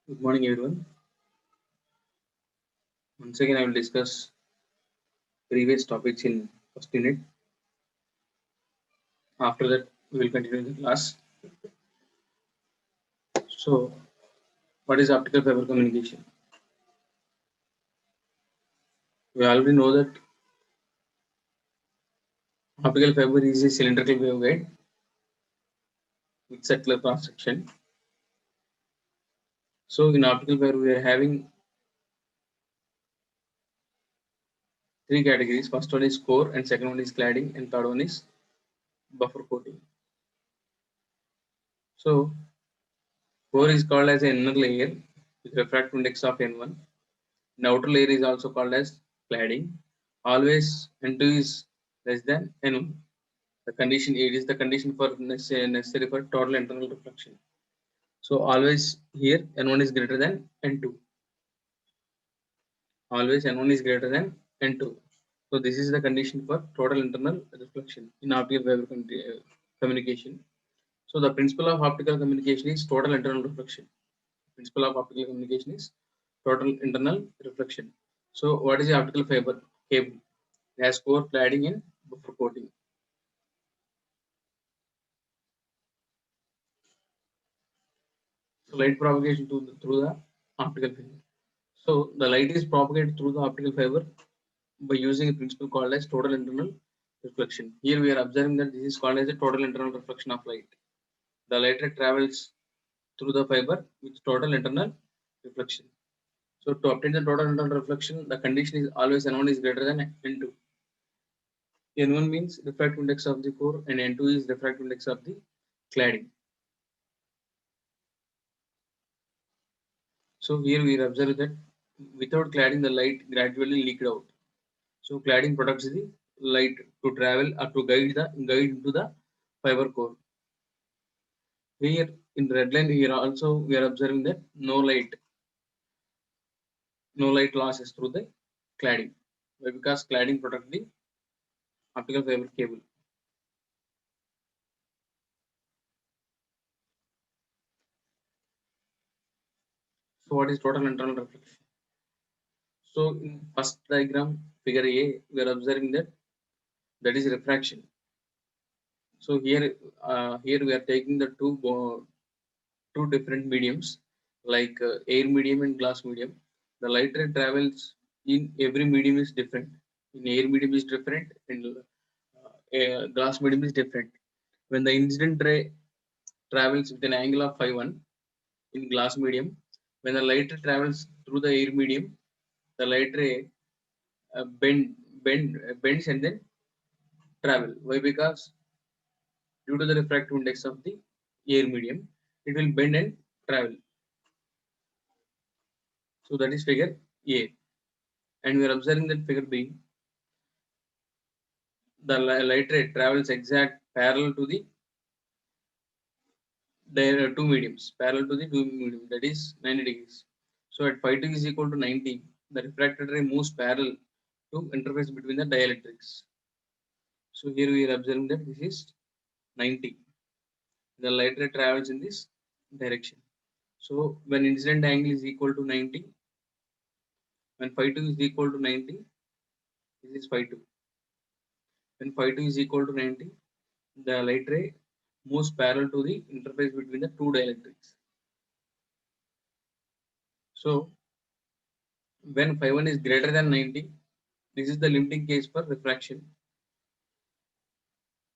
Good morning, everyone. Once again, I will discuss previous topics in first unit. After that, we will continue the class. So, what is optical fiber communication? We already know that optical fiber is a cylindrical waveguide with circular cross section. So, in optical fiber, we are having three categories. First one is core, and second one is cladding, and third one is buffer coating. So, core is called as an inner layer with refractive index of n1. The outer layer is also called as cladding. Always n2 is less than n1. The condition it is the condition for necessary for total internal reflection. So always here n1 is greater than n2. Always n1 is greater than n2. So this is the condition for total internal reflection in optical fiber communication. So the principle of optical communication is total internal reflection. Principle of optical communication is total internal reflection. So what is the optical fiber cable? It has core, cladding, and buffer coating. So light propagation through the optical fiber. So the light is propagated through the optical fiber by using a principle called as total internal reflection. Here we are observing that this is called as a total internal reflection of light. The light ray travels through the fiber with total internal reflection. So to obtain the total internal reflection, the condition is always N1 is greater than N2. N1 means refractive index of the core and N2 is refractive index of the cladding. So here we observe that without cladding, the light gradually leaked out. So cladding protects the light to travel or to guide into the fiber core. Here in red line, here also we are observing that no light losses through the cladding. Why? Because cladding protects the optical fiber cable. So what is total internal reflection? So in first diagram, figure A, we are observing that is refraction. So here we are taking the two different mediums like air medium and glass medium. The light ray travels in every medium is different. In air medium is different, and glass medium is different. When the incident ray travels with an angle of phi 1 in glass medium, when the light ray travels through the air medium, the light ray bends and then travel. Why? Because due to the refractive index of the air medium, it will bend and travel. So that is figure A. And we are observing that figure B, the light ray travels exact parallel to the two mediums, parallel to the two medium, that is 90 degrees. So at phi 2 is equal to 90, the refracted ray moves parallel to interface between the dielectrics. So here we are observing that this is 90. The light ray travels in this direction. So when incident angle is equal to 90, when phi 2 is equal to 90, this is phi 2. When phi 2 is equal to 90, the light ray moves parallel to the interface between the two dielectrics. So when phi 1 is greater than 90, this is the limiting case for refraction.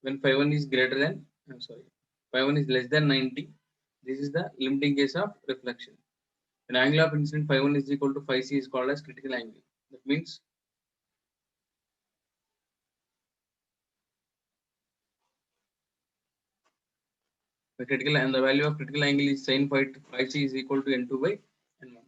When phi 1 is greater than, I'm sorry, phi 1 is less than 90, this is the limiting case of reflection. An angle of incident phi 1 is equal to phi c is called as critical angle. That means the critical and the value of critical angle is sin phi c is equal to n2 by n1.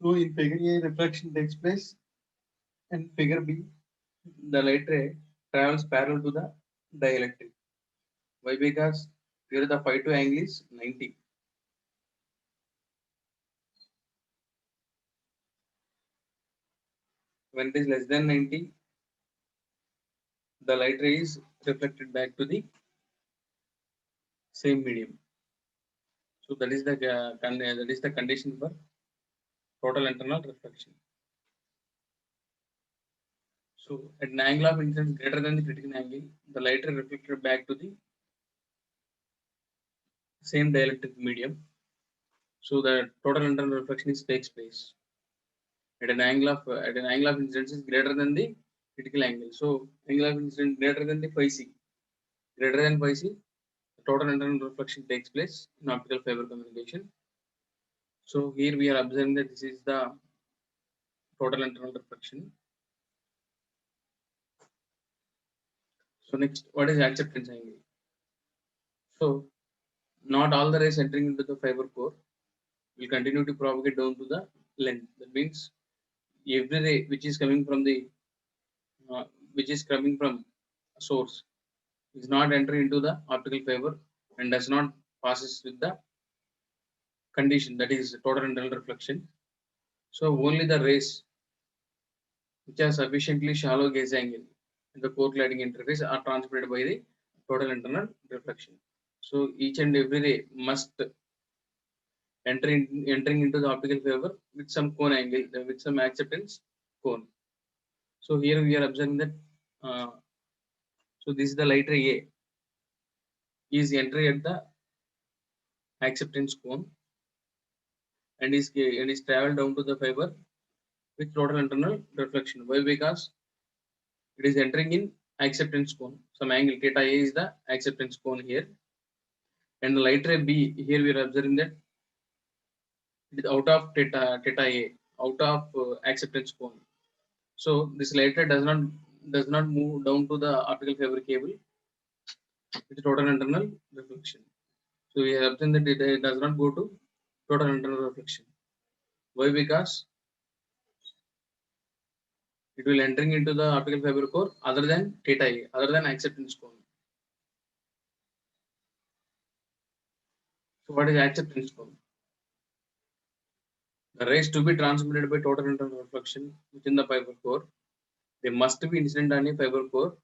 So in figure A, refraction takes place, and figure B, the light ray travels parallel to the dielectric. Why? Because here the phi 2 angle is 90. When it is less than 90, the light ray is reflected back to the same medium. So that is the condition for total internal reflection. So at an angle of incidence greater than the critical angle, the light ray reflected back to the same dielectric medium. So the total internal reflection takes place at an angle of incidence is greater than the critical angle. So angle of incidence greater than the phi c, greater than phi c, the total internal reflection takes place in optical fiber communication. So here we are observing that this is the total internal reflection. So next, what is acceptance angle? So not all the rays entering into the fiber core will continue to propagate down to the length. That means every ray uh, which is coming from source is not entering into the optical fiber and does not passes with the condition, that is total internal reflection. So only the rays which are sufficiently shallow gaze angle in the core cladding interface are transmitted by the total internal reflection. So each and every ray must entering into the optical fiber with some cone angle, with some acceptance cone. So here we are observing that. Uh, so this is the light ray A is entering at the acceptance cone and is traveled down to the fiber with total internal reflection. Why? Because it is entering in acceptance cone. Some angle theta A is the acceptance cone here, and the light ray B here we are observing that it is out of theta A, out of acceptance cone. So this light ray does not move down to the optical fiber cable with total internal reflection. So we have observed that it does not go to total internal reflection. Why? Because it will entering into the optical fiber core other than theta A, other than acceptance cone. So what is acceptance cone? The rays to be transmitted by total internal reflection within the fiber core, they must be incident on a fiber core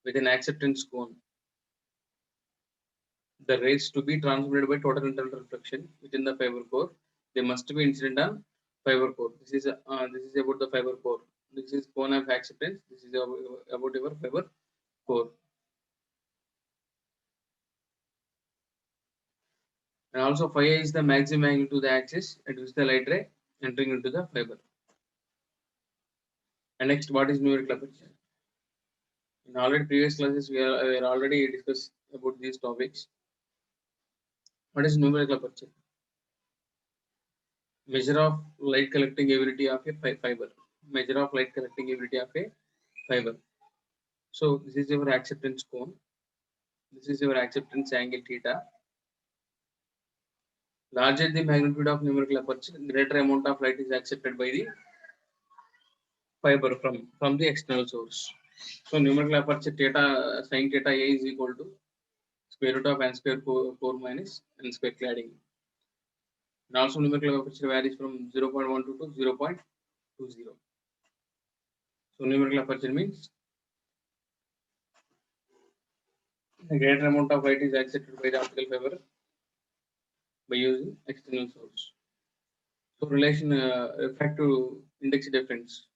with an acceptance cone. The rays to be transmitted by total internal reflection within the fiber core, they must be incident on fiber core. This is about the fiber core. This is cone of acceptance. This is about your fiber core. And also phi is the maximum angle to the axis at which the light ray entering into the fiber. And next, what is numerical aperture? In already previous classes, we are already discussed about these topics. What is numerical aperture? Measure of light collecting ability of a fiber. Measure of light collecting ability of a fiber. So this is your acceptance cone. This is your acceptance angle theta. Larger the magnitude of numerical aperture, greater amount of light is accepted by the fiber from the external source. So numerical aperture theta sin theta A is equal to square root of n square 4 minus n square cladding. And also numerical aperture varies from 0.12 to 0.20. So numerical aperture means a greater amount of light is accepted by the optical fiber by using external source. So relation refractive index difference,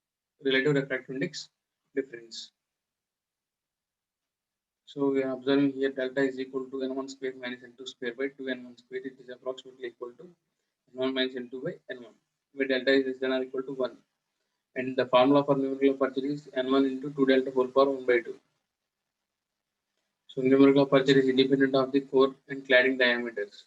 relative refractive index difference. So we are observing here delta is equal to n1 square minus n2 square by 2n1 square. It is approximately equal to n1 minus n2 by n1, where delta is less than or equal to 1. And the formula for numerical aperture is n1 into 2 delta whole power 1 by 2. So numerical aperture is independent of the core and cladding diameters.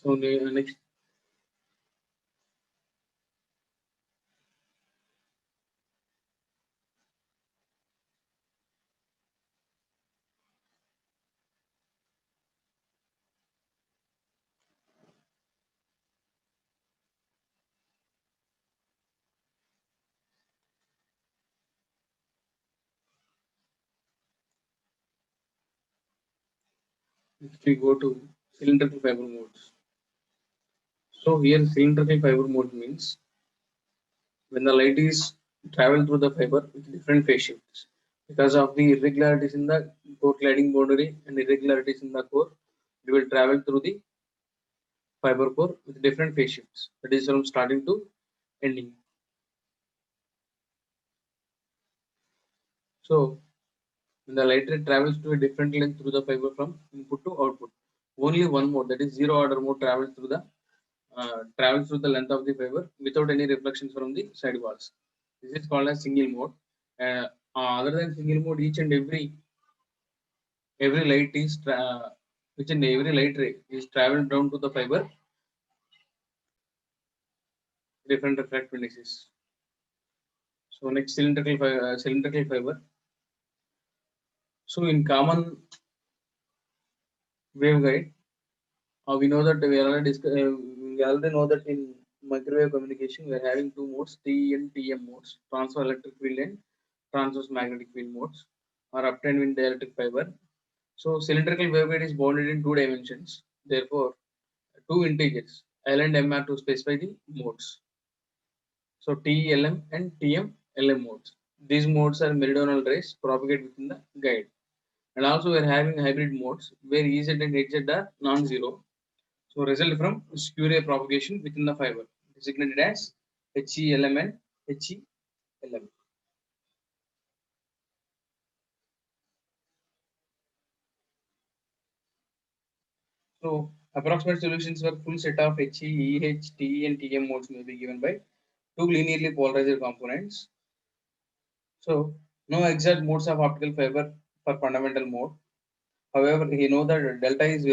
So next, If we go to cylindrical fiber modes, so here cylindrical fiber mode means when the light is travel through the fiber with different phase shifts because of the irregularities in the core cladding boundary and irregularities in the core, it will travel through the fiber core with different phase shifts, that is from starting to ending. So when the light ray travels to a different length through the fiber from input to output, only one mode, that is zero order mode, travels through the length of the fiber without any reflections from the side walls. This is called as single mode. Uh, Other than single mode, each and every light is each and every light ray is traveled down to the fiber different refractive indices. So next cylindrical fiber. So in common waveguide, we know that we already know that in microwave communication we are having two modes, T and TM modes, transfer electric field and transverse magnetic field modes, are obtained in dielectric fiber. So cylindrical waveguide is bounded in two dimensions. Therefore, two integers L and M are to specify the modes. So TLM and TM-LM modes. These modes are meridional rays propagate within the guide. And also we are having hybrid modes where Ez and Hz are non-zero. So result from skew ray propagation within the fiber, designated as HELM and HELM. So approximate solutions for full set of HE, EH, TE and TM modes may be given by two linearly polarized components. So no exact modes of optical fiber for fundamental mode. However, you know that delta is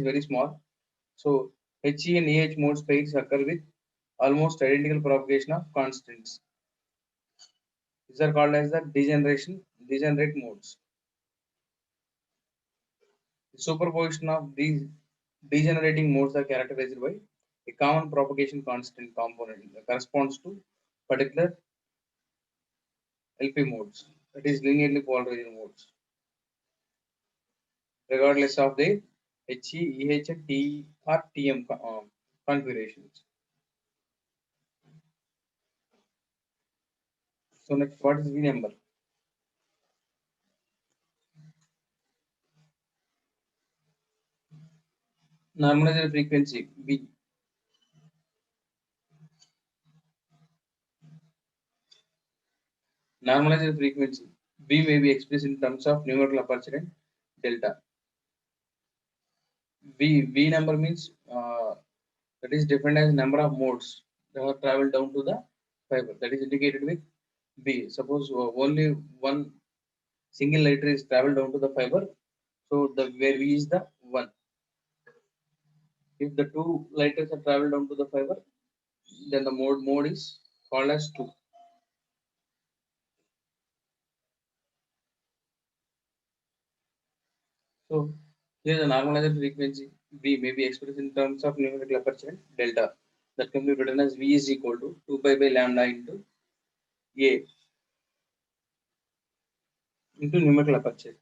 very small. So HE and EH modes pairs occur with almost identical propagation of constants. These are called as the degenerate modes. The superposition of these degenerating modes are characterized by a common propagation constant component that corresponds to particular LP modes, that is linearly polarized modes, regardless of the HE, EH, and TE or TM configurations. So next, what is V number? Normalized frequency V. Normalized frequency V may be expressed in terms of numerical aperture and delta. V number means that is defined as number of modes that have traveled down to the fiber. That is indicated with V. Suppose only one single light ray is traveled down to the fiber, so the where V is the one. If the two light rays are traveled down to the fiber, then the mode is called as two. So here the normalized frequency V may be expressed in terms of numerical aperture and delta. That can be written as V is equal to 2 pi by lambda into A into numerical aperture.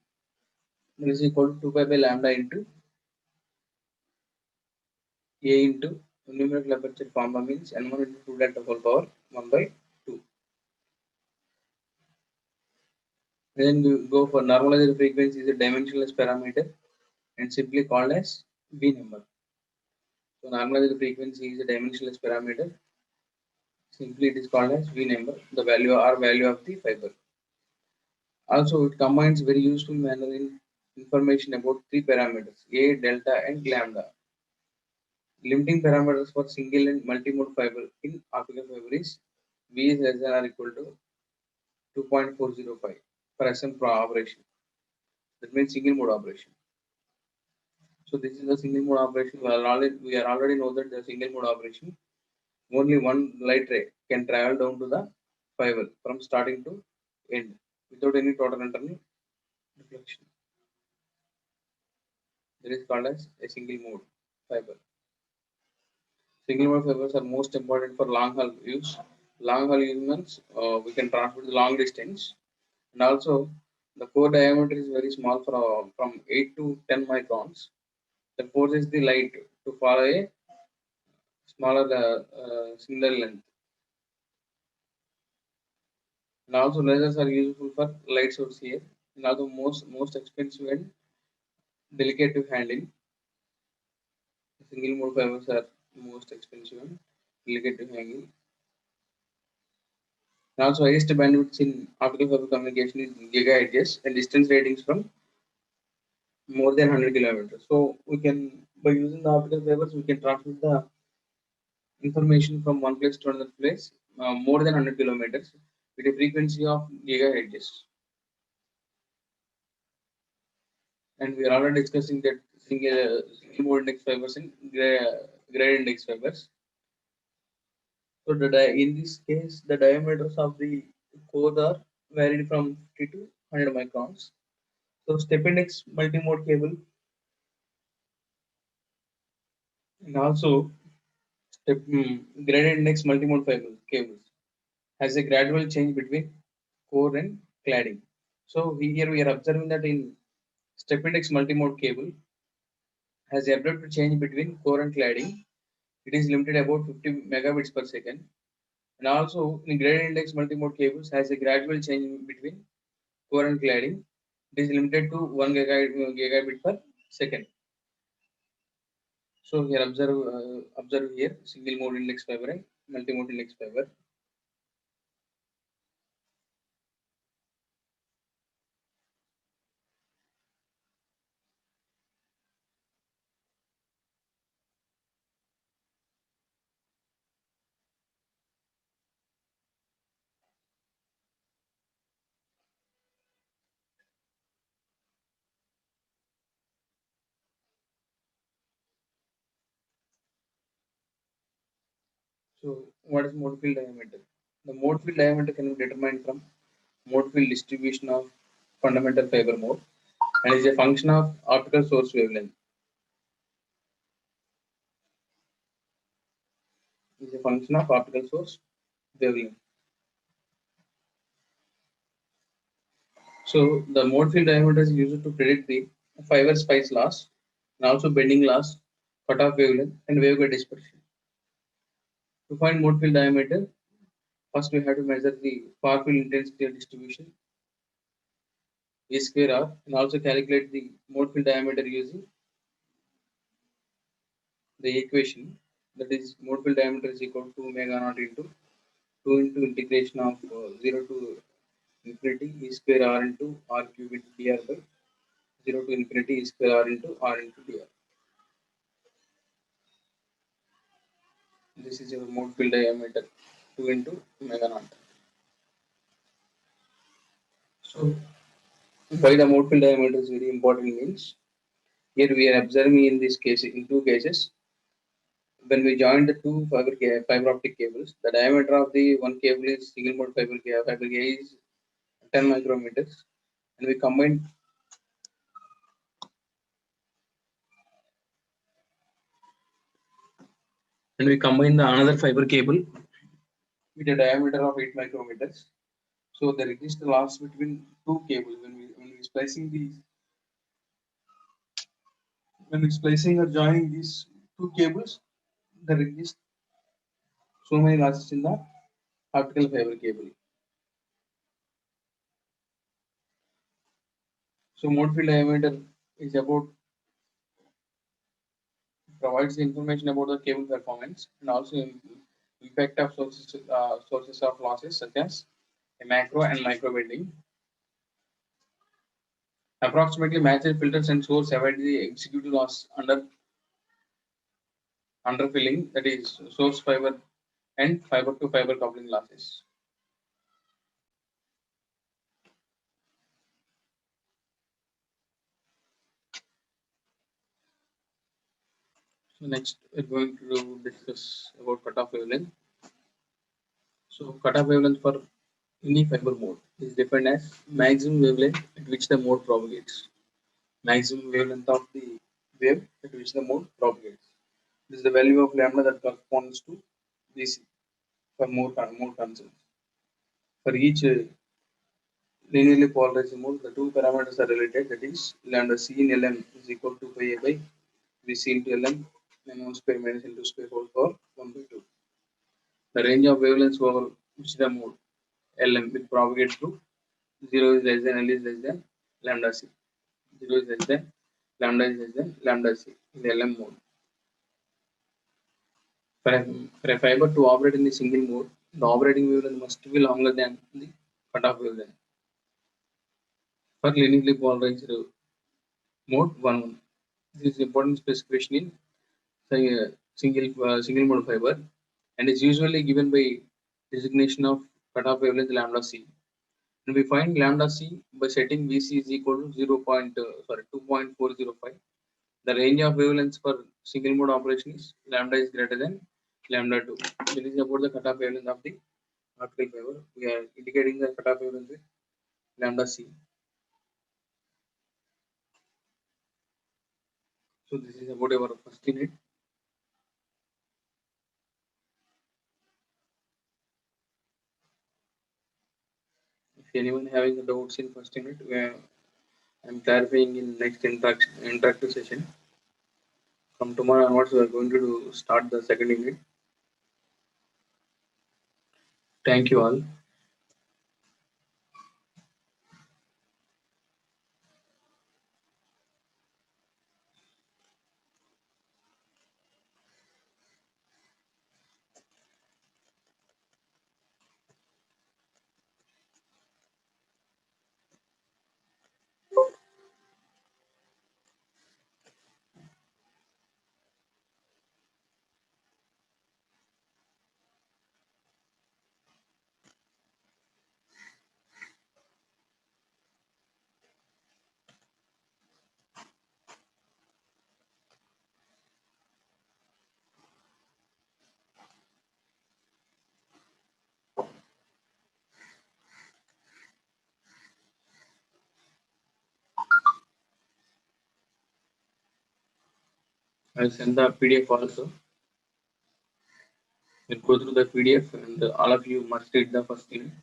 That is equal to 2 pi by lambda into A into numerical aperture formula means N1 into 2 delta whole power 1 by 2. Then we go for normalized frequency is a dimensionless parameter and simply called as V number. So normalized frequency is a dimensionless parameter. Simply it is called as V number, the value of the fiber. Also, it combines very useful manner in information about three parameters A, delta, and lambda. Limiting parameters for single and multi-mode fiber in optical fiber is V is less than or equal to 2.405 for SM operation. That means single mode operation. So this is the single mode operation. We are already know that the single mode operation only one light ray can travel down to the fiber from starting to end without any total internal reflection. That is called as a single mode fiber. Single mode fibers are most important for long haul use. Long haul use means we can transport the long distance, and also The core diameter is very small, from 8 to 10 microns. That forces the light to follow a smaller single length. And also lasers are useful for light source here. And also most expensive and delicate to handle. Single mode fibers are most expensive and delicate to handle. And also highest bandwidth in optical fiber communication is gigahertz and distance ratings from more than 100 kilometers. So we can, by using the optical fibers, we can transmit the information from one place to another place more than 100 kilometers with a frequency of gigahertz. And we are already discussing that single mode index fibers and gray index fibers. So in this case, the diameters of the core are varied from 50 to 100 microns. So step index multimode cable and also gradient index multimode fiber cables has a gradual change between core and cladding. So here we are observing that in step index multimode cable has a abrupt change between core and cladding. It is limited about 50 megabits per second. And also in gradient index multimode cables has a gradual change between core and cladding. It is limited to 1 gigabit per second. So here observe here single mode index fiber and multimode index fiber. So what is mode field diameter? The mode field diameter can be determined from mode field distribution of fundamental fiber mode and is a function of optical source wavelength. Is a function of optical source wavelength. So the mode field diameter is used to predict the fiber splice loss and also bending loss, cutoff wavelength, and waveguide dispersion. To find mode field diameter, first we have to measure the far field intensity distribution E square R and also calculate the mode field diameter using the equation, that is mode field diameter is equal to omega naught into 2 into integration of 0 to infinity E square R into R cube into dr by 0 to infinity E square R into R into dr. This is your mode field diameter 2 into omega naught. So why the mode field diameter is very important means here we are observing in this case in two cases. When we join the two fiber optic cables, the diameter of the one cable is single mode fiber K is 10 micrometers, and we combine the another fiber cable with a diameter of 8 micrometers. So there exists a loss between two cables when we splicing or joining these two cables, there exists so many losses in the optical fiber cable. So mode field diameter is about provides information about the cable performance and also impact of sources of losses such as a macro and micro bending. Approximately matched filters and source avoid the executive loss underfilling, that is source fiber and fiber to fiber coupling losses. So next we're going to discuss about cutoff wavelength. So cutoff wavelength for any fiber mode is defined as maximum wavelength at which the mode propagates. Maximum wavelength of the wave at which the mode propagates. This is the value of lambda that corresponds to DC for more concerns. For each linearly polarized mode, the two parameters are related, that is lambda c in Lm is equal to pi a by Vc into Lm minimum square minus into square whole power 1 by 2. The range of wavelengths over which the mode Lm will propagate through 0 is less than L is less than lambda c. 0 is less than lambda is less than lambda c in the Lm mode. For a fiber to operate in the single mode, the operating wavelength must be longer than the cutoff wavelength. For linearly polarized mode 1. This is important specification in single mode fiber and is usually given by designation of cutoff wavelength lambda c. And we find lambda c by setting Vc is equal to 2.405. The range of wavelengths for single mode operation is lambda is greater than lambda 2. This is about the cutoff wavelength of the optical fiber. We are indicating the cutoff wavelength with lambda c. So this is about our first unit. If anyone having the doubts in first unit, I'm clarifying in next interactive session. From tomorrow onwards, we are going to start the second unit. Thank you all. I'll send the PDF also. We'll go through the PDF and all of you must read the first unit.